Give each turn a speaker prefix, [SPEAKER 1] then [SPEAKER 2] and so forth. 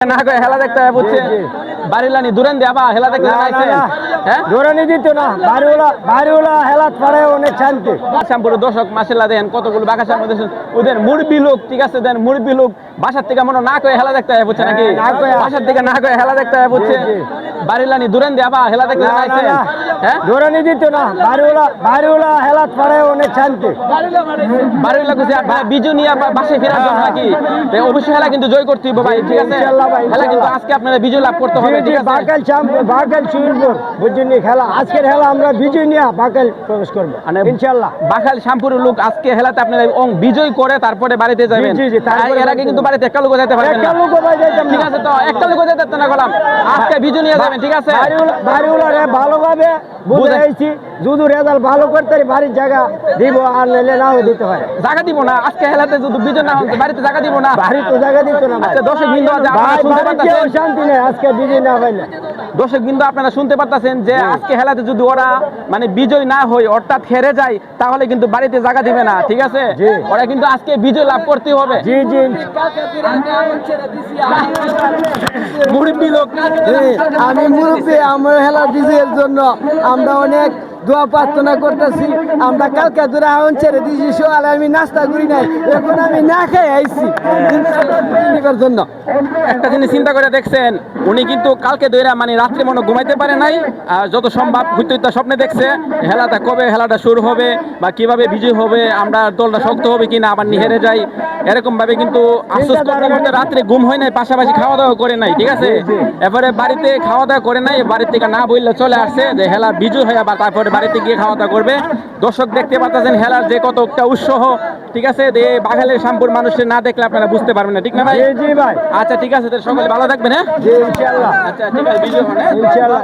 [SPEAKER 1] না করে হেলা দেখতে বুঝছে বাড়িলানি দূরেন দিয়ে আবার হেলা দেখতে হ্যাঁ
[SPEAKER 2] দৌড়ানি দিত না বাড়িওয়ালা হেলাত পারে অনেক শান্তি।
[SPEAKER 1] শ্যামপুর দর্শক মাসাল্লাহ দেন কতগুলো বাগাসার মধ্যে ওদের মুরব্বী লোক ঠিক আছে দেন মুরব্বী লোক বাসার থেকে মনে না করে হেলা দেখতে বুঝছে নাকি বাসার থেকে না করে হেলা দেখতে বুঝছে বাড়িলানি দূরেন দিয়ে আবার হেলা দেখতে হ্যাঁ
[SPEAKER 2] দৌড়ানি দিত না বাড়িওয়ালা হেলাত পারে অনেক শান্তি।
[SPEAKER 1] বাড়িওয়ালা কিছু বিজু নিয়ে বাসায় ফেরার জন্য নাকি অবশ্যই হেলা কিন্তু জয় করতে হবে ভাই ঠিক আছে হেলা কিন্তু আজকে আপনারা বিজয় লাভ করতে হবে ঠিক আছে
[SPEAKER 2] বাকাল শিবপুর বুঝিনি খেলা আজকের খেলা আমরা বিজয় নিয়ে বাকাল প্রবেশ করবো ইনশাআল্লাহ।
[SPEAKER 1] বাকাল শ্যামপুরের লোক আজকে হেলাতে আপনারা বিজয় করে তারপরে বাড়িতে যাবেন। এর আগে কিন্তু বাড়িতে একটা লোক যেতে পারবেন না ঠিক আছে তো একটা লোক যেতে না গেলাম আজকে বিজয় নিয়ে যাবেন ঠিক আছে।
[SPEAKER 2] বাড়িওয়ালা ভালোভাবে বুঝাইছি যদি রেজাল্ট ভালো করতে বাড়ির জায়গা দিব আর নাহলে নাও দিতে হয়
[SPEAKER 1] জায়গা দিব না আজকে হেলাতে যদি বিজয় না হয় বাড়িতে জায়গা দিব না
[SPEAKER 2] বাড়ি তো জায়গা দিত না।
[SPEAKER 1] আচ্ছা দর্শক বিন্দু শুনতে পারতেছেন
[SPEAKER 2] শান্তি নেই আজকে বিজয় না পাইলে
[SPEAKER 1] দর্শক বিন্দু আপনারা শুনতে পারতেছেন যে আজকে হেলাতে যদি ওরা মানে বিজয় না হয় অর্থাৎ হেরে যায় তাহলে কিন্তু বাড়িতে জায়গা দিবে না ঠিক আছে ওরা কিন্তু আজকে বিজয় লাভ করতে হবে।
[SPEAKER 2] জি জি
[SPEAKER 1] মুরব্বী লোক
[SPEAKER 2] আমি মুরব্বী আমার হেলা বিজয়ের জন্য আমরা অনেক দোয়া প্রার্থনা করতেছি। আমরা কালকে ধরে আউন ছেড়ে দিয়েছি সকালে আমি নাস্তা করি নাই এখন আমি না খাই আইছি জন্য।
[SPEAKER 1] একটা জিনিস চিন্তা করে দেখছেন উনি কিন্তু কালকে দইরা মানে রাত্রে মনে ঘুমাইতে পারে নাই আর যত সম্ভব হইতে স্বপ্নে দেখছে হেলাটা কবে হেলাটা শুরু হবে বা কিভাবে বিজয় হবে আমরা দলটা শক্ত হবে কিনা আবার হেরে যাই এরকম ভাবে কিন্তু আফসোস করতে করতে রাত্রে ঘুম হয় নাই পাশাপাশি খাওয়া দাওয়া করে নাই ঠিক আছে। এরপরে বাড়িতে খাওয়া দাওয়া করে নাই বাড়ির থেকে না বললে চলে আসছে যে হেলা বিজয় হয়ে আবার তারপরে বাড়িতে গিয়ে খাওয়া দাওয়া করবে। দর্শক দেখতে পাচ্ছেন হেলার যে কত একটা উৎসাহ ঠিক আছে বাঘালের শ্যামপুর মানুষের না দেখলে আপনারা বুঝতে পারবেন না ঠিক না ভাই?
[SPEAKER 2] জি ভাই
[SPEAKER 1] আচ্ছা ঠিক আছে সকলে ভালো থাকবেন হ্যাঁ
[SPEAKER 2] জি ইনশাআল্লাহ।
[SPEAKER 1] আচ্ছা ঠিক আছে বিজয় হন হ্যাঁ?
[SPEAKER 2] ইনশাআল্লাহ।